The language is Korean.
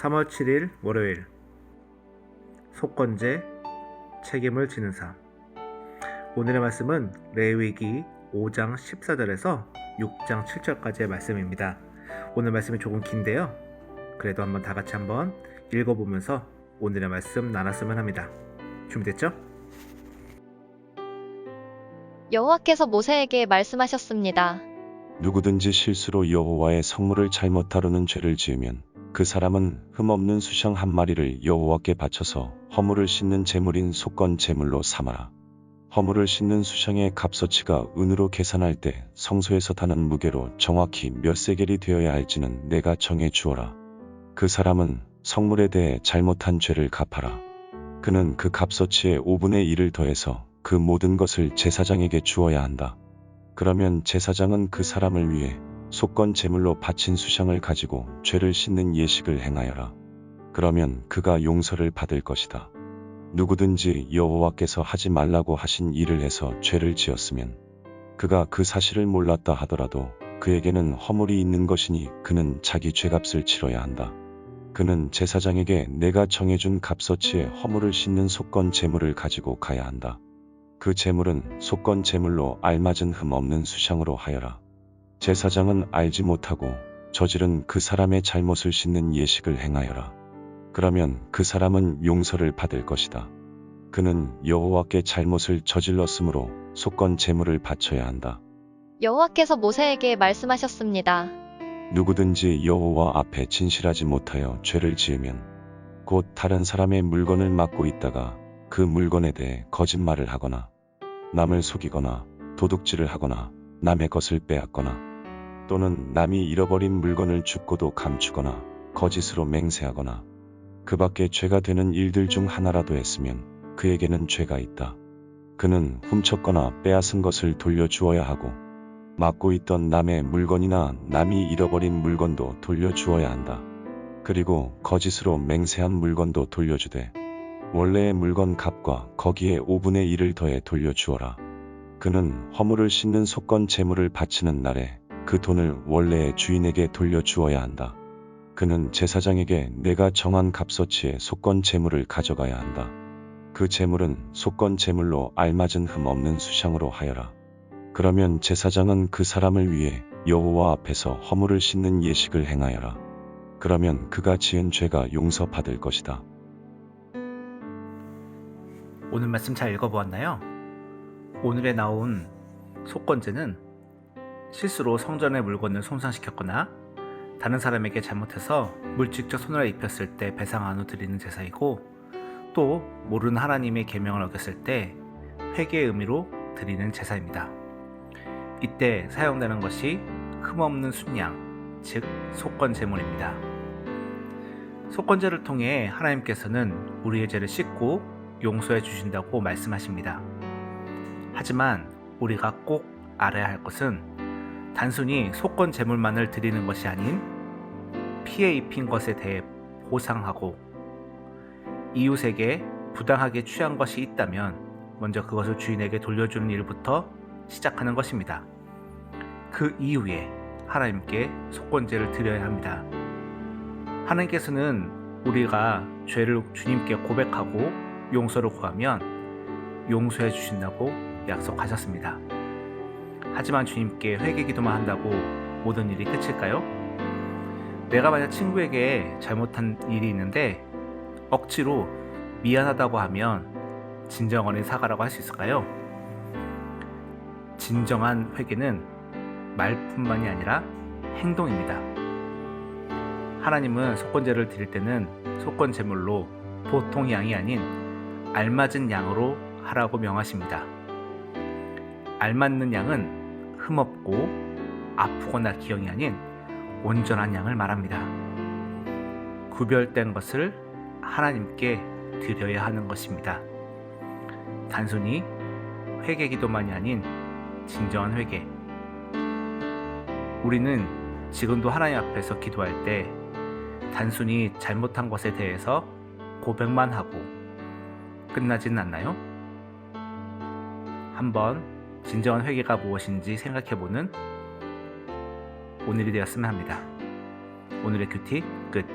3월 7일 월요일 속건제 책임을 지는 삶. 오늘의 말씀은 레위기 5장 14절에서 6장 7절까지의 말씀입니다. 오늘 말씀이 조금 긴데요. 그래도 한번 다 같이 한번 읽어보면서 오늘의 말씀 나눴으면 합니다. 준비됐죠? 여호와께서 모세에게 말씀하셨습니다. 누구든지 실수로 여호와의 성물을 잘못 다루는 죄를 지으면 그 사람은 흠없는 수상 한 마리를 여호와께 바쳐서 허물을 씻는 제물인 속건 제물로 삼아라. 허물을 씻는 수상의 값어치가 은으로 계산할 때 성소에서 다는 무게로 정확히 몇 세겔이 되어야 할지는 내가 정해 주어라. 그 사람은 성물에 대해 잘못한 죄를 갚아라. 그는 그 값어치의 5분의 1을 더해서 그 모든 것을 제사장에게 주어야 한다. 그러면 제사장은 그 사람을 위해 속건 제물로 바친 수상을 가지고 죄를 씻는 예식을 행하여라. 그러면 그가 용서를 받을 것이다. 누구든지 여호와께서 하지 말라고 하신 일을 해서 죄를 지었으면 그가 그 사실을 몰랐다 하더라도 그에게는 허물이 있는 것이니 그는 자기 죄값을 치러야 한다. 그는 제사장에게 내가 정해준 값어치의 허물을 씻는 속건 제물을 가지고 가야 한다. 그 제물은 속건 제물로 알맞은 흠 없는 수상으로 하여라. 제사장은 알지 못하고 저지른 그 사람의 잘못을 씻는 예식을 행하여라. 그러면 그 사람은 용서를 받을 것이다. 그는 여호와께 잘못을 저질렀으므로 속건 제물을 바쳐야 한다. 여호와께서 모세에게 말씀하셨습니다. 누구든지 여호와 앞에 진실하지 못하여 죄를 지으면 곧 다른 사람의 물건을 맡고 있다가 그 물건에 대해 거짓말을 하거나 남을 속이거나 도둑질을 하거나 남의 것을 빼앗거나 또는 남이 잃어버린 물건을 죽고도 감추거나 거짓으로 맹세하거나 그 밖에 죄가 되는 일들 중 하나라도 했으면 그에게는 죄가 있다. 그는 훔쳤거나 빼앗은 것을 돌려주어야 하고 맡고 있던 남의 물건이나 남이 잃어버린 물건도 돌려주어야 한다. 그리고 거짓으로 맹세한 물건도 돌려주되 원래의 물건 값과 거기에 5분의 1을 더해 돌려주어라. 그는 허물을 씻는 속건 제물을 바치는 날에 그 돈을 원래의 주인에게 돌려주어야 한다. 그는 제사장에게 내가 정한 값어치의 속건 제물을 가져가야 한다. 그 제물은 속건 제물로 알맞은 흠 없는 수상으로 하여라. 그러면 제사장은 그 사람을 위해 여호와 앞에서 허물을 씻는 예식을 행하여라. 그러면 그가 지은 죄가 용서받을 것이다. 오늘 말씀 잘 읽어보았나요? 오늘에 나온 속건제는 실수로 성전의 물건을 손상시켰거나 다른 사람에게 잘못해서 물직접 손해를 입혔을 때 배상안으로 드리는 제사이고, 또 모르는 하나님의 계명을 어겼을 때 회개의 의미로 드리는 제사입니다. 이때 사용되는 것이 흠없는 순양, 즉 속건 제물입니다. 속건제를 통해 하나님께서는 우리의 죄를 씻고 용서해 주신다고 말씀하십니다. 하지만 우리가 꼭 알아야 할 것은 단순히 속건 제물만을 드리는 것이 아닌 피해 입힌 것에 대해 보상하고 이웃에게 부당하게 취한 것이 있다면 먼저 그것을 주인에게 돌려주는 일부터 시작하는 것입니다. 그 이후에 하나님께 속건제를 드려야 합니다. 하나님께서는 우리가 죄를 주님께 고백하고 용서를 구하면 용서해 주신다고 약속하셨습니다. 하지만 주님께 회개기도만 한다고 모든 일이 끝일까요? 내가 만약 친구에게 잘못한 일이 있는데 억지로 미안하다고 하면 진정한 사과라고 할 수 있을까요? 진정한 회개는 말뿐만이 아니라 행동입니다. 하나님은 속건제를 드릴 때는 속건 제물로 보통 양이 아닌 알맞은 양으로 하라고 명하십니다. 알맞는 양은 흠없고 아프거나 기형이 아닌 온전한 양을 말합니다. 구별된 것을 하나님께 드려야 하는 것입니다. 단순히 회개 기도만이 아닌 진정한 회개. 우리는 지금도 하나님 앞에서 기도할 때 단순히 잘못한 것에 대해서 고백만 하고 끝나지는 않나요? 한번 진정한 회개가 무엇인지 생각해보는 오늘이 되었으면 합니다. 오늘의 큐티 끝.